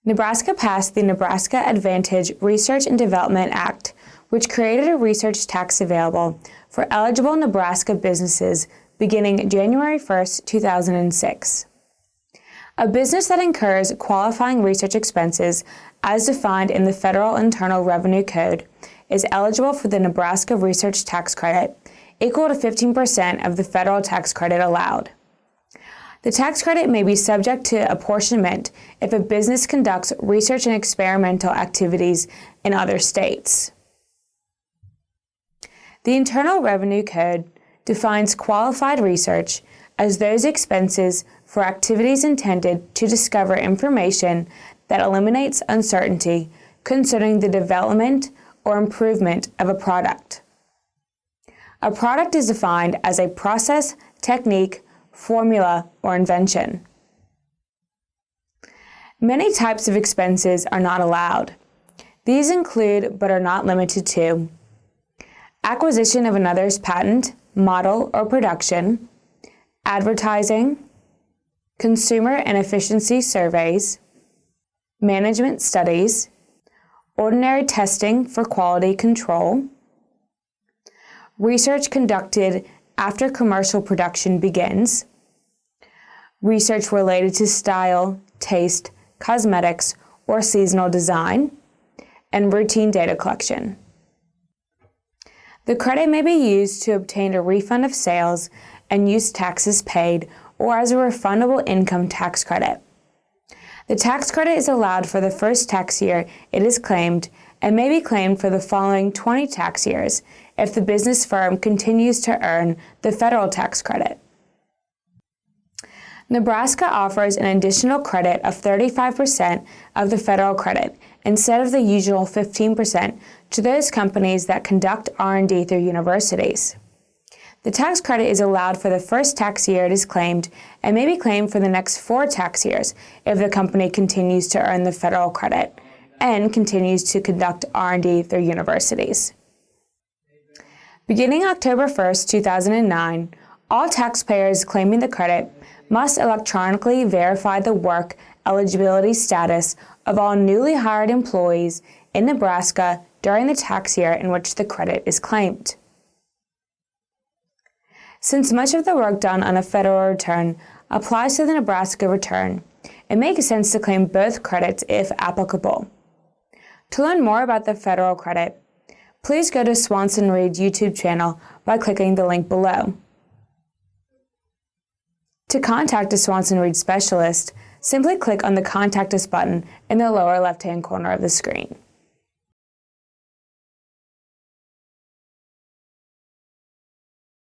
Nebraska passed the Nebraska Advantage Research and Development Act, which created a research tax available for eligible Nebraska businesses beginning January 1, 2006. A business that incurs qualifying research expenses as defined in the Federal Internal Revenue Code is eligible for the Nebraska Research Tax Credit, equal to 15% of the federal tax credit allowed. The tax credit may be subject to apportionment if a business conducts research and experimental activities in other states. The Internal Revenue Code defines qualified research as those expenses for activities intended to discover information that eliminates uncertainty concerning the development or improvement of a product. A product is defined as a process, technique, formula, or invention. Many types of expenses are not allowed. These include, but are not limited to, acquisition of another's patent, model, or production, advertising, consumer and efficiency surveys, management studies, ordinary testing for quality control, research conducted after commercial production begins, research related to style, taste, cosmetics, or seasonal design, and routine data collection. The credit may be used to obtain a refund of sales and use taxes paid or as a refundable income tax credit. The tax credit is allowed for the first tax year it is claimed and may be claimed for the following 20 tax years if the business firm continues to earn the federal tax credit. Nebraska offers an additional credit of 35% of the federal credit instead of the usual 15% to those companies that conduct R&D through universities. The tax credit is allowed for the first tax year it is claimed and may be claimed for the next 4 tax years if the company continues to earn the federal credit and continues to conduct R&D through universities. Beginning October 1, 2009, all taxpayers claiming the credit must electronically verify the work eligibility status of all newly hired employees in Nebraska during the tax year in which the credit is claimed. Since much of the work done on a federal return applies to the Nebraska return, it makes sense to claim both credits if applicable. To learn more about the federal credit, please go to Swanson Reed's YouTube channel by clicking the link below. To contact a Swanson Reed specialist, simply click on the Contact Us button in the lower left-hand corner of the screen.